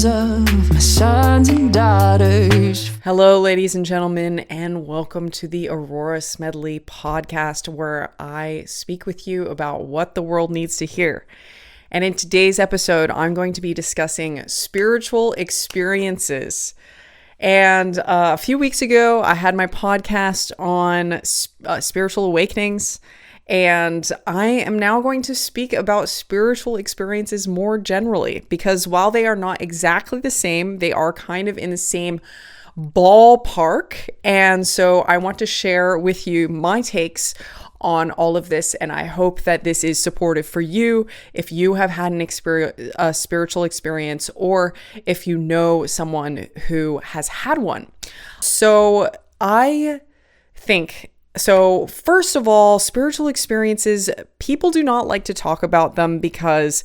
names of my sons and daughters. Hello, ladies and gentlemen, and welcome to the Aurora Smedley podcast, where I speak with you about what the world needs to hear. And in today's episode, I'm going to be discussing spiritual experiences. And a few weeks ago, I had my podcast on spiritual awakenings. And I am now going to speak about spiritual experiences more generally, because while they are not exactly the same, they are kind of in the same ballpark. And so I want to share with you my takes on all of this. And I hope that this is supportive for you if you have had a spiritual experience, or if you know someone who has had one. So first of all, spiritual experiences, people do not like to talk about them because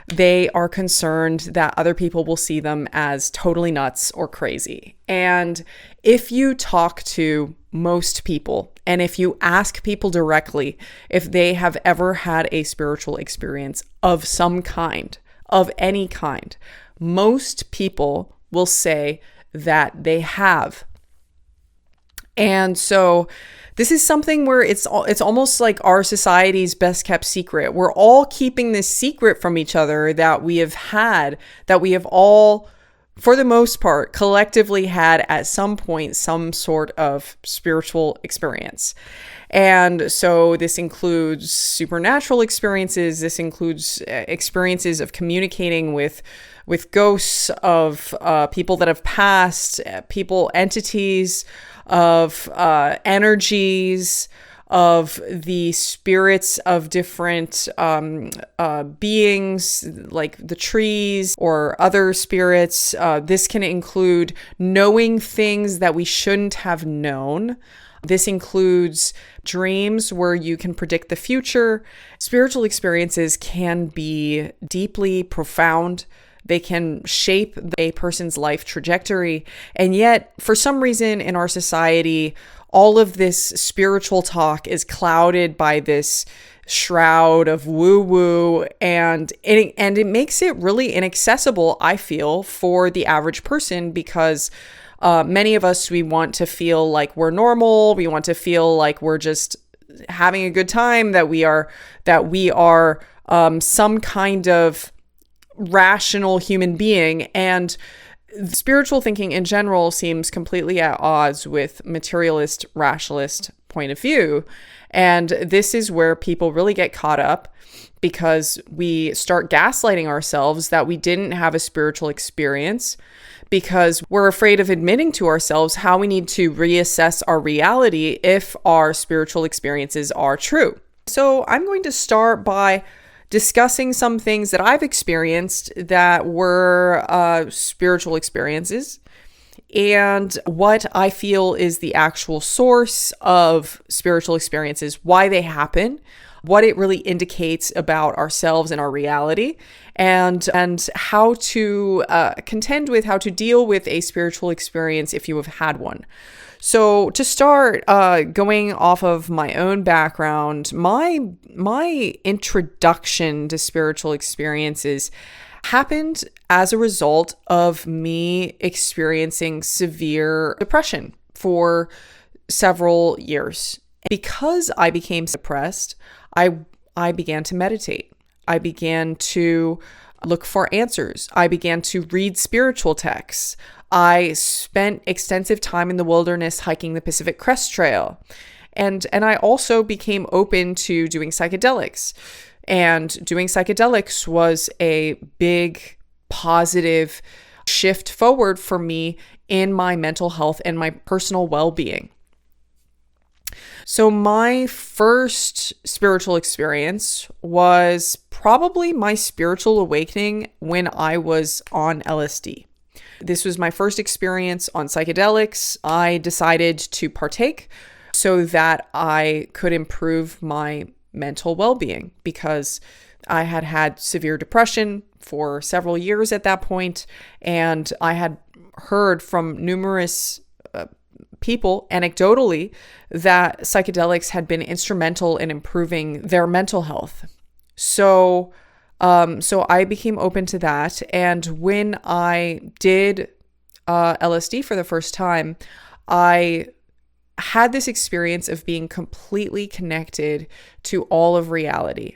they are concerned that other people will see them as totally nuts or crazy. And if you talk to most people, and if you ask people directly if they have ever had a spiritual experience of some kind, of any kind, most people will say that they have. And so this is something where it's almost like our society's best kept secret. We're all keeping this secret from each other that we have all, for the most part, collectively had at some point some sort of spiritual experience. And so this includes supernatural experiences. This includes experiences of communicating with ghosts, of people that have passed, entities, of energies, of the spirits of different beings, like the trees or other spirits. This can include knowing things that we shouldn't have known. This includes dreams where you can predict the future. Spiritual experiences can be deeply profound. They can shape a person's life trajectory. And yet, for some reason in our society, all of this spiritual talk is clouded by this shroud of woo-woo, and it makes it really inaccessible, I feel, for the average person, because many of us, we want to feel like we're normal. We want to feel like we're just having a good time, that we are some kind of rational human being. And spiritual thinking in general seems completely at odds with materialist, rationalist point of view. And this is where people really get caught up, because we start gaslighting ourselves that we didn't have a spiritual experience, because we're afraid of admitting to ourselves how we need to reassess our reality if our spiritual experiences are true. So I'm going to start by discussing some things that I've experienced that were spiritual experiences, and what I feel is the actual source of spiritual experiences, why they happen, what it really indicates about ourselves and our reality, and how to contend with, how to deal with a spiritual experience if you have had one. So to start, going off of my own background, my introduction to spiritual experiences happened as a result of me experiencing severe depression for several years. Because I became depressed, I began to meditate. I began to look for answers. I began to read spiritual texts. I spent extensive time in the wilderness hiking the Pacific Crest Trail. And I also became open to doing psychedelics. And doing psychedelics was a big positive shift forward for me in my mental health and my personal well-being. So my first spiritual experience was probably my spiritual awakening when I was on LSD. This was my first experience on psychedelics. I decided to partake so that I could improve my mental well-being, because I had had severe depression for several years at that point, and I had heard from numerous people anecdotally that psychedelics had been instrumental in improving their mental health. So So I became open to that. And when I did LSD for the first time, I had this experience of being completely connected to all of reality.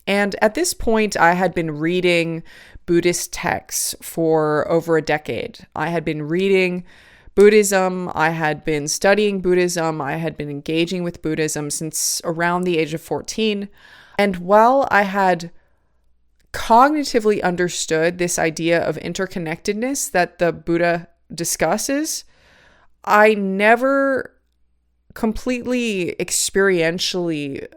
And at this point, I had been reading Buddhist texts for over a decade. I had been reading Buddhism. I had been studying Buddhism. I had been engaging with Buddhism since around the age of 14. And while I had cognitively understood this idea of interconnectedness that the Buddha discusses, I never completely experientially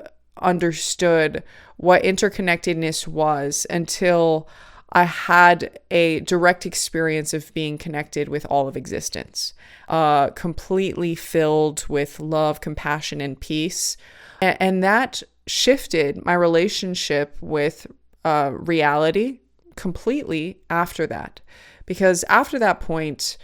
understood what interconnectedness was until I had a direct experience of being connected with all of existence, completely filled with love, compassion, and peace. And that shifted my relationship with reality completely after that. Because after that point,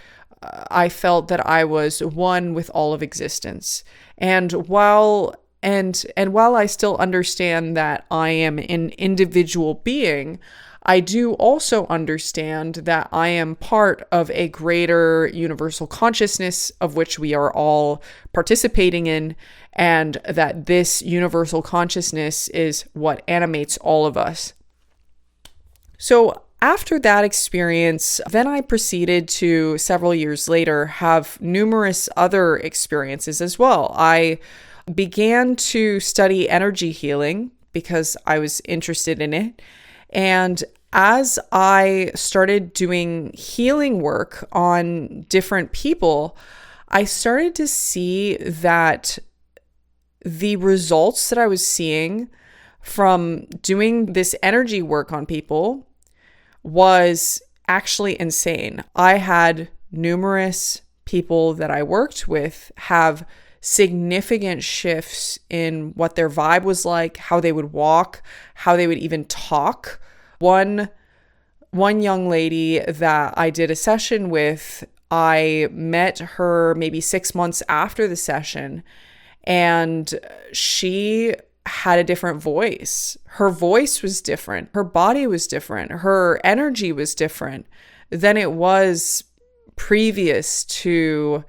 I felt that I was one with all of existence. And while I still understand that I am an individual being, I do also understand that I am part of a greater universal consciousness of which we are all participating in, and that this universal consciousness is what animates all of us. So after that experience, then I proceeded to, several years later, have numerous other experiences as well. I began to study energy healing because I was interested in it. And as I started doing healing work on different people, I started to see that the results that I was seeing from doing this energy work on people was actually insane. I had numerous people that I worked with have significant shifts in what their vibe was like, how they would walk, how they would even talk. One young lady that I did a session with, I met her maybe 6 months after the session, and she had a different voice. Her voice was different. Her body was different. Her energy was different than it was previous to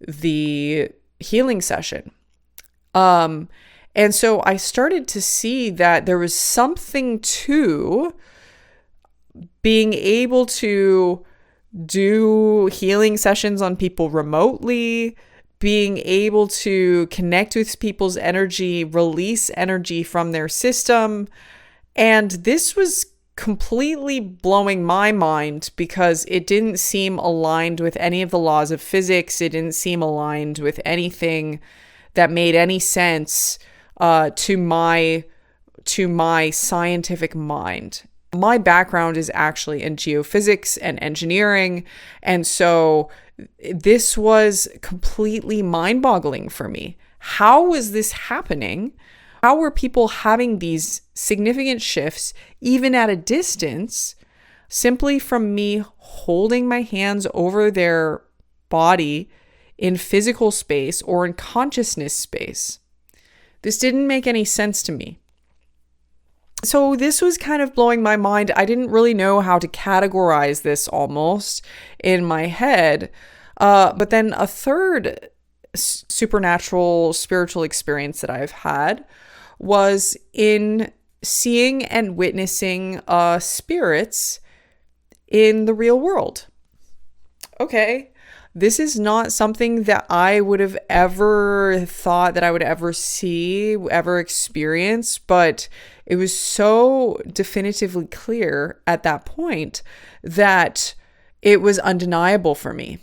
the healing session. And so I started to see that there was something to being able to do healing sessions on people remotely, being able to connect with people's energy, release energy from their system. And this was completely blowing my mind because it didn't seem aligned with any of the laws of physics. It didn't seem aligned with anything that made any sense to my scientific mind. My background is actually in geophysics and engineering, and so this was completely mind-boggling for me. How was this happening? How were people having these significant shifts, even at a distance, simply from me holding my hands over their body in physical space or in consciousness space? This didn't make any sense to me. So this was kind of blowing my mind. I didn't really know how to categorize this almost in my head. But then a third supernatural spiritual experience that I've had was in seeing and witnessing spirits in the real world. Okay, this is not something that I would have ever thought that I would ever see, ever experience, but it was so definitively clear at that point that it was undeniable for me.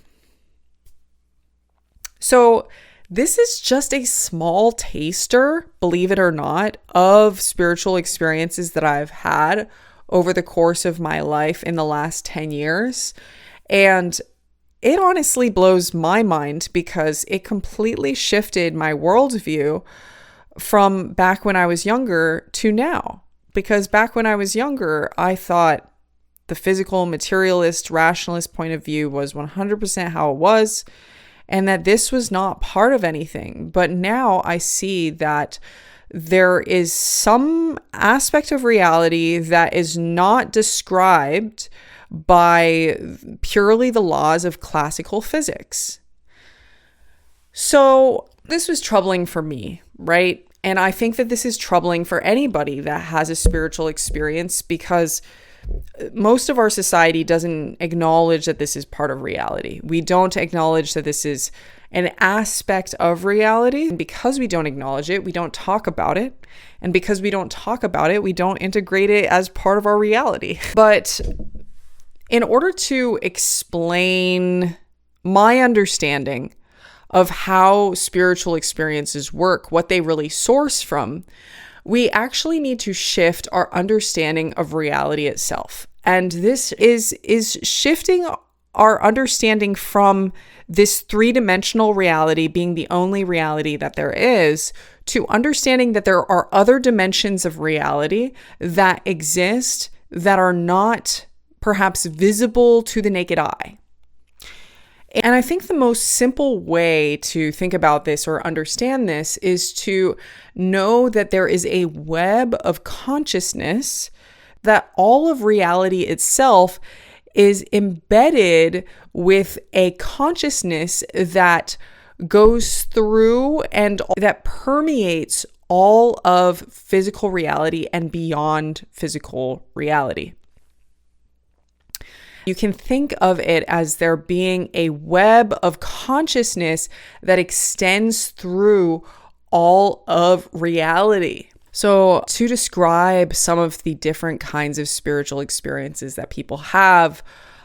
So this is just a small taster, believe it or not, of spiritual experiences that I've had over the course of my life in the last 10 years. And it honestly blows my mind because it completely shifted my worldview from back when I was younger to now. Because back when I was younger, I thought the physical, materialist, rationalist point of view was 100% how it was, and that this was not part of anything. But now I see that there is some aspect of reality that is not described by purely the laws of classical physics. So this was troubling for me, right? And I think that this is troubling for anybody that has a spiritual experience, because most of our society doesn't acknowledge that this is part of reality. We don't acknowledge that this is an aspect of reality. And because we don't acknowledge it, we don't talk about it. And because we don't talk about it, we don't integrate it as part of our reality. But in order to explain my understanding of how spiritual experiences work, what they really source from, we actually need to shift our understanding of reality itself. And this is shifting our understanding from this three-dimensional reality being the only reality that there is, to understanding that there are other dimensions of reality that exist that are not perhaps visible to the naked eye. And I think the most simple way to think about this or understand this is to know that there is a web of consciousness, that all of reality itself is embedded with a consciousness that goes through and that permeates all of physical reality and beyond physical reality. You can think of it as there being a web of consciousness that extends through all of reality. So to describe some of the different kinds of spiritual experiences that people have,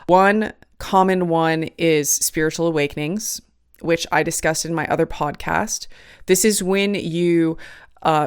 one common one is spiritual awakenings, which I discussed in my other podcast. This is when you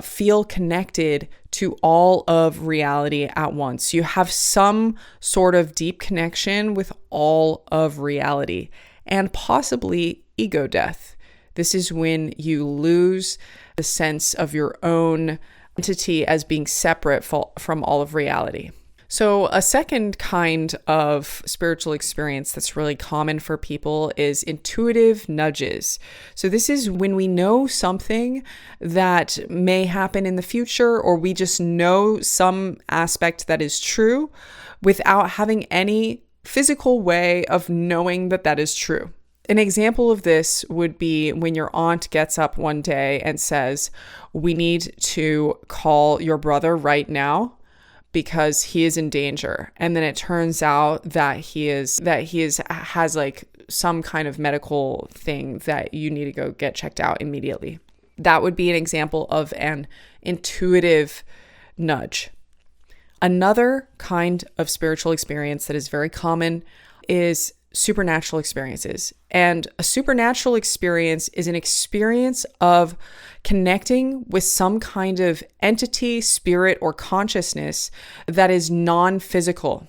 feel connected to all of reality at once. You have some sort of deep connection with all of reality, and possibly ego death. This is when you lose the sense of your own entity as being separate from all of reality. So a second kind of spiritual experience that's really common for people is intuitive nudges. So this is when we know something that may happen in the future, or we just know some aspect that is true without having any physical way of knowing that that is true. An example of this would be when your aunt gets up one day and says, "We need to call your brother right now because he is in danger." And then it turns out that he has like some kind of medical thing that you need to go get checked out immediately. That would be an example of an intuitive nudge. Another kind of spiritual experience that is very common is supernatural experiences. And a supernatural experience is an experience of connecting with some kind of entity, spirit, or consciousness that is non-physical.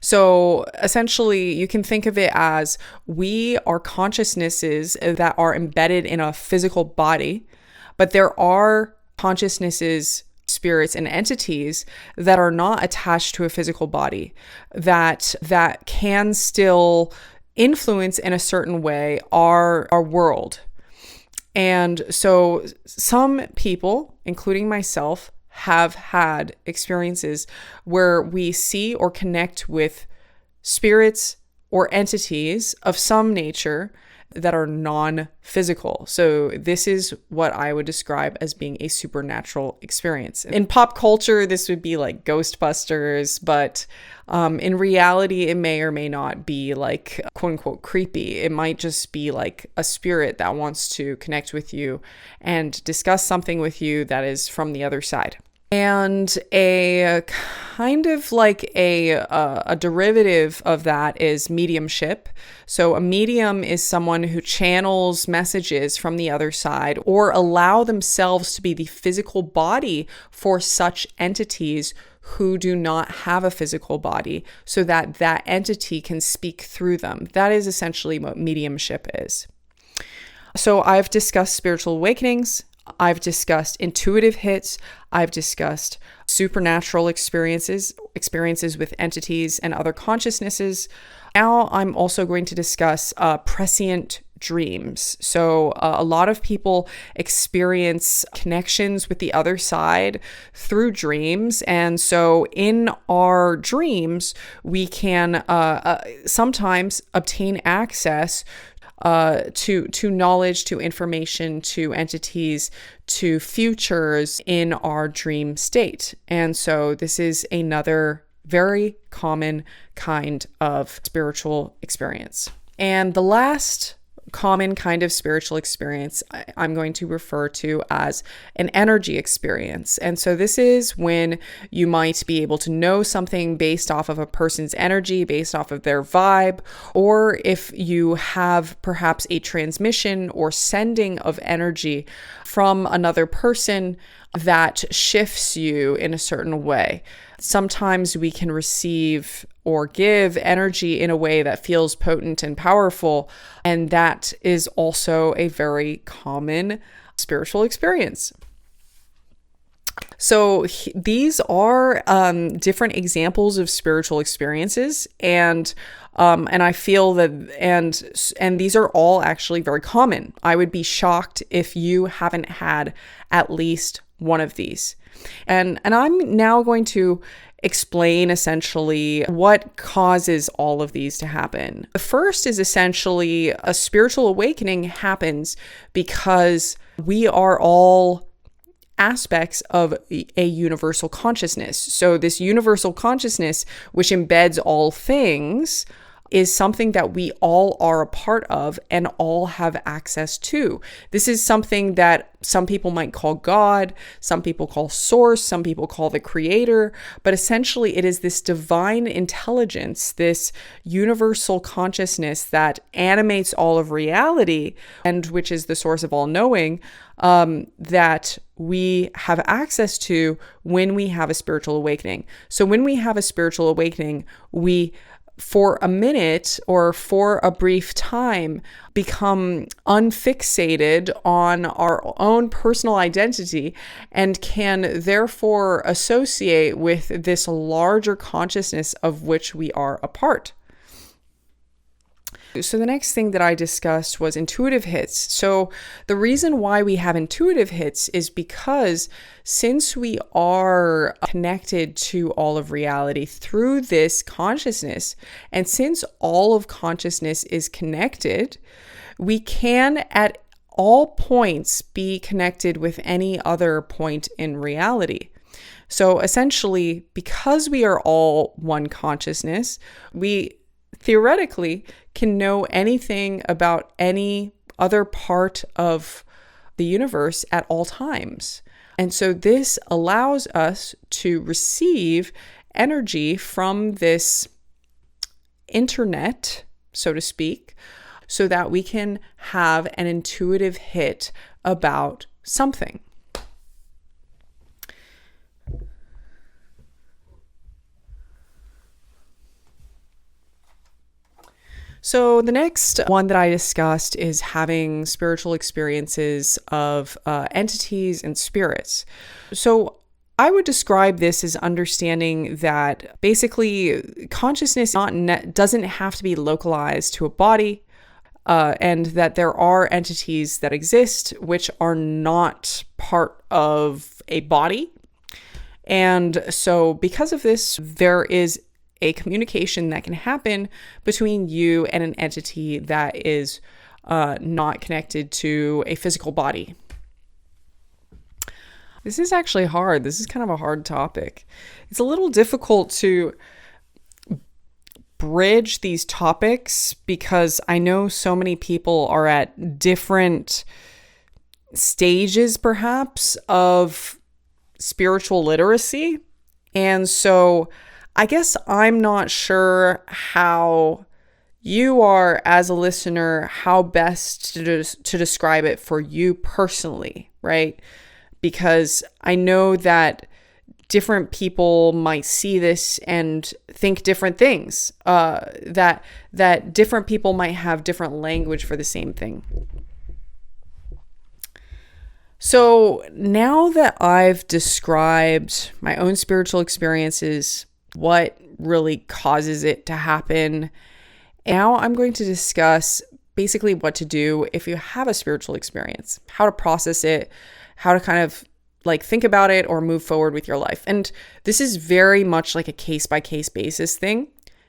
So essentially, you can think of it as we are consciousnesses that are embedded in a physical body, but there are consciousnesses, spirits, and entities that are not attached to a physical body, that can still influence in a certain way our world. And so some people, including myself, have had experiences where we see or connect with spirits or entities of some nature that are non-physical. So this is what I would describe as being a supernatural experience. In pop culture, this would be like Ghostbusters, but in reality, it may or may not be like quote unquote creepy. It might just be like a spirit that wants to connect with you and discuss something with you that is from the other side. And a kind of like a derivative of that is mediumship. So a medium is someone who channels messages from the other side or allow themselves to be the physical body for such entities who do not have a physical body, so that that entity can speak through them. That is essentially what mediumship is. So I've discussed spiritual awakenings. I've discussed intuitive hits. I've discussed supernatural experiences with entities and other consciousnesses. Now I'm also going to discuss prescient dreams. So a lot of people experience connections with the other side through dreams. And so in our dreams, we can sometimes obtain access to knowledge, to information, to entities, to futures in our dream state. And so this is another very common kind of spiritual experience. And the last common kind of spiritual experience I'm going to refer to as an energy experience. And so this is when you might be able to know something based off of a person's energy, based off of their vibe, or if you have perhaps a transmission or sending of energy from another person that shifts you in a certain way. Sometimes we can receive or give energy in a way that feels potent and powerful, and that is also a very common spiritual experience. So these are different examples of spiritual experiences, and I feel that and these are all actually very common. I would be shocked if you haven't had at least one of these. And I'm now going to explain essentially what causes all of these to happen. The first is essentially a spiritual awakening happens because we are all aspects of a universal consciousness. So this universal consciousness, which embeds all things, is something that we all are a part of and all have access to. This is something that some people might call God, some people call source, some people call the creator, but essentially it is this divine intelligence, this universal consciousness that animates all of reality and which is the source of all knowing, that we have access to when we have a spiritual awakening. So when we have a spiritual awakening, we for a minute or for a brief time become unfixated on our own personal identity and can therefore associate with this larger consciousness of which we are a part. So the next thing that I discussed was intuitive hits. So the reason why we have intuitive hits is because since we are connected to all of reality through this consciousness, and since all of consciousness is connected, we can at all points be connected with any other point in reality. So essentially, because we are all one consciousness, we theoretically can know anything about any other part of the universe at all times. And so this allows us to receive energy from this internet, so to speak, so that we can have an intuitive hit about something. So the next one that I discussed is having spiritual experiences of entities and spirits. So I would describe this as understanding that basically consciousness doesn't have to be localized to a body, and that there are entities that exist which are not part of a body. And so because of this, there is a communication that can happen between you and an entity that is not connected to a physical body. This is actually hard. This is kind of a hard topic. It's a little difficult to bridge these topics because I know so many people are at different stages, perhaps, of spiritual literacy. And so I guess I'm not sure how you are as a listener, how best to describe it for you personally, right? Because I know that different people might see this and think different things, that different people might have different language for the same thing. So now that I've described my own spiritual experiences, what really causes it to happen, now I'm going to discuss basically what to do if you have a spiritual experience, how to process it, how to kind of like think about it or move forward with your life. And this is very much like a case by case basis thing.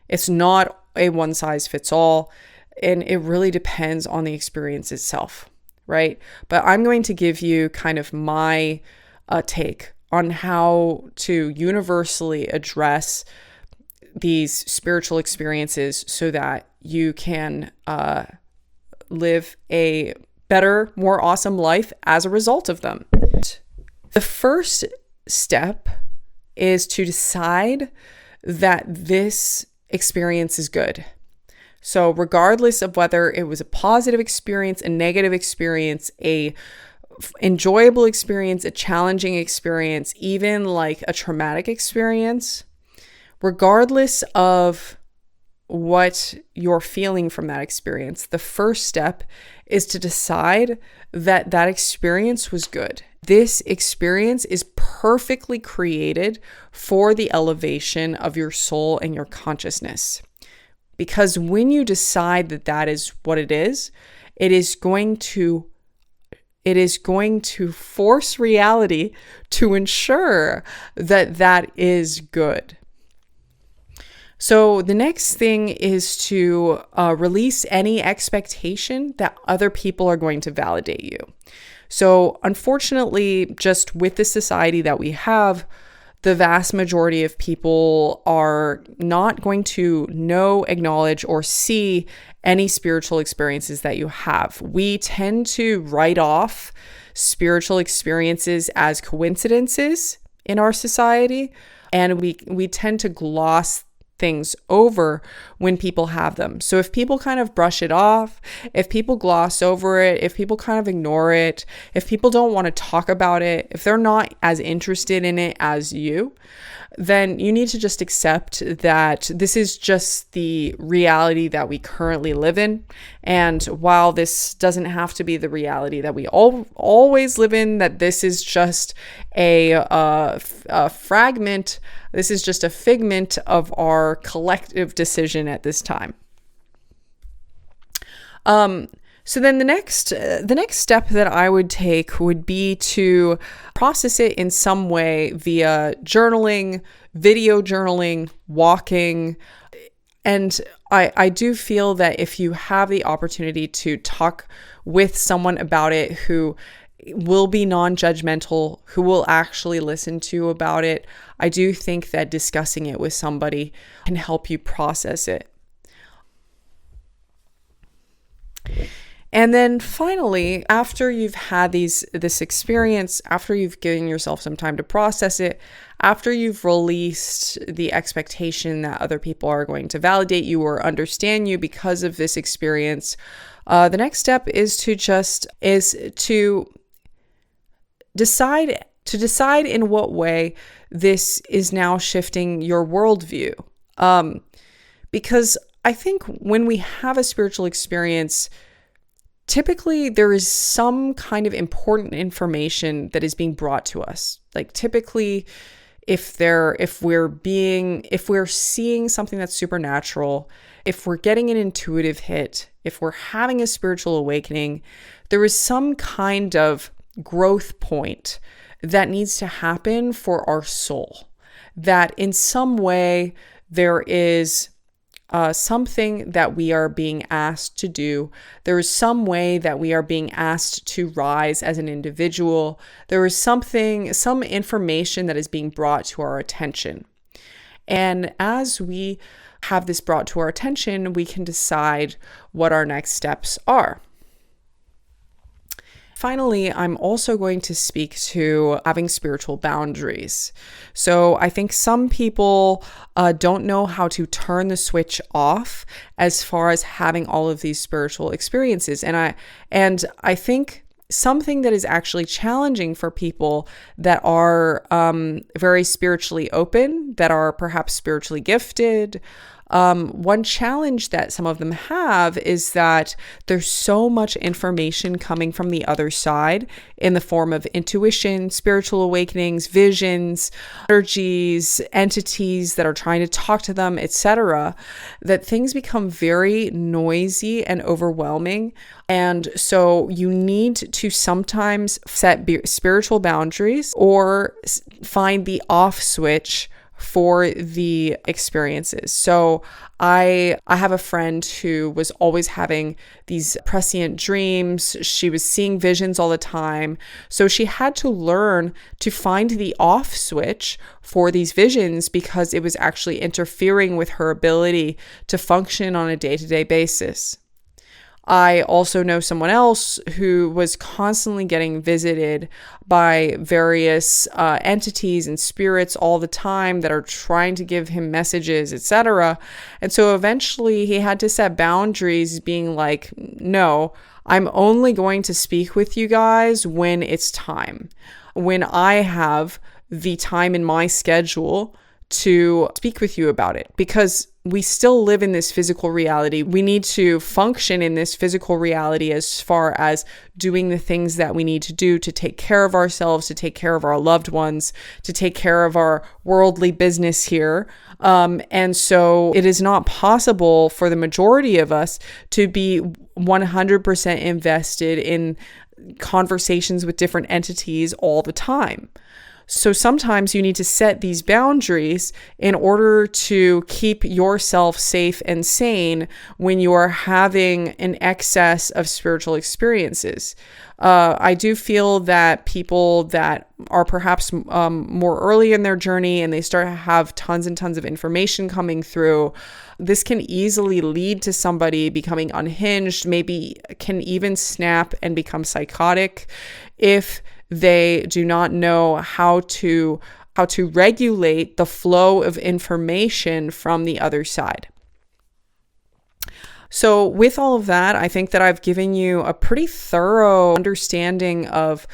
It's not a one size fits all, and it really depends on the experience itself, right? But I'm going to give you kind of my take on how to universally address these spiritual experiences so that you can live a better, more awesome life as a result of them. The first step is to decide that this experience is good. So regardless of whether it was a positive experience, a negative experience, a enjoyable experience, a challenging experience, even like a traumatic experience, regardless of what you're feeling from that experience, the first step is to decide that that experience was good. This experience is perfectly created for the elevation of your soul and your consciousness. Because when you decide that that is what it is going to force reality to ensure that that is good. So the next thing is to release any expectation that other people are going to validate you. So unfortunately, just with the society that we have, the vast majority of people are not going to know, acknowledge, or see any spiritual experiences that you have. We tend to write off spiritual experiences as coincidences in our society, and we tend to gloss things over when people have them. So if people kind of brush it off, if people gloss over it, if people kind of ignore it, if people don't want to talk about it, if they're not as interested in it as you, then you need to just accept that this is just the reality that we currently live in. And while this doesn't have to be the reality that we always live in, that this is just a fragment, this is just a figment of our collective decision at this time. So then the next step that I would take would be to process it in some way via journaling, video journaling, walking. And I do feel that if you have the opportunity to talk with someone about it who will be non-judgmental, who will actually listen to you about it, I do think that discussing it with somebody can help you process it. And then finally, after you've had this experience, after you've given yourself some time to process it, after you've released the expectation that other people are going to validate you or understand you because of this experience, the next step is to decide in what way this is now shifting your worldview. Because I think when we have a spiritual experience, typically there is some kind of important information that is being brought to us. Like typically if we're seeing something that's supernatural, if we're getting an intuitive hit, if we're having a spiritual awakening, there is some kind of growth point that needs to happen for our soul. That in some way there is something that we are being asked to do. There is some way that we are being asked to rise as an individual. There is some information that is being brought to our attention. And as we have this brought to our attention, we can decide what our next steps are. Finally, I'm also going to speak to having spiritual boundaries. So I think some people don't know how to turn the switch off as far as having all of these spiritual experiences. And I think something that is actually challenging for people that are very spiritually open, that are perhaps spiritually gifted, One challenge that some of them have is that there's so much information coming from the other side in the form of intuition, spiritual awakenings, visions, energies, entities that are trying to talk to them, etc., that things become very noisy and overwhelming. And so you need to sometimes set spiritual boundaries or find the off switch for the experiences. So I have a friend who was always having these prescient dreams. She was seeing visions all the time. So she had to learn to find the off switch for these visions because it was actually interfering with her ability to function on a day-to-day basis. I also know someone else who was constantly getting visited by various entities and spirits all the time that are trying to give him messages, etc. And so eventually he had to set boundaries, being like, no, I'm only going to speak with you guys when it's time, when I have the time in my schedule to speak with you about it, because we still live in this physical reality. We need to function in this physical reality as far as doing the things that we need to do to take care of ourselves, to take care of our loved ones, to take care of our worldly business here. And so it is not possible for the majority of us to be 100% invested in conversations with different entities all the time. So sometimes you need to set these boundaries in order to keep yourself safe and sane when you are having an excess of spiritual experiences. I do feel that people that are perhaps more early in their journey and they start to have tons and tons of information coming through, this can easily lead to somebody becoming unhinged, maybe can even snap and become psychotic if they do not know how to regulate the flow of information from the other side. So with all of that, I think that I've given you a pretty thorough understanding of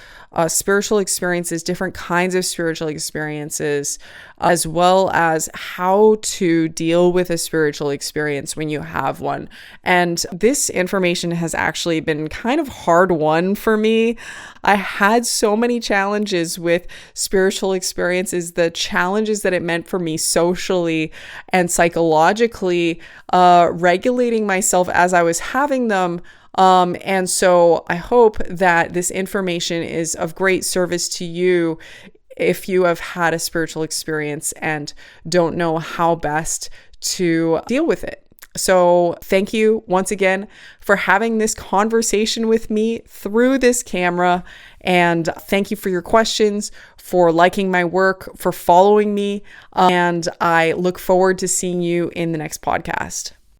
spiritual experiences, different kinds of spiritual experiences, as well as how to deal with a spiritual experience when you have one. And this information has actually been kind of hard won for me. I had so many challenges with spiritual experiences, the challenges that it meant for me socially and psychologically, regulating myself as I was having them. And so I hope that this information is of great service to you if you have had a spiritual experience and don't know how best to deal with it. So thank you once again for having this conversation with me through this camera. And thank you for your questions, for liking my work, for following me. And I look forward to seeing you in the next podcast.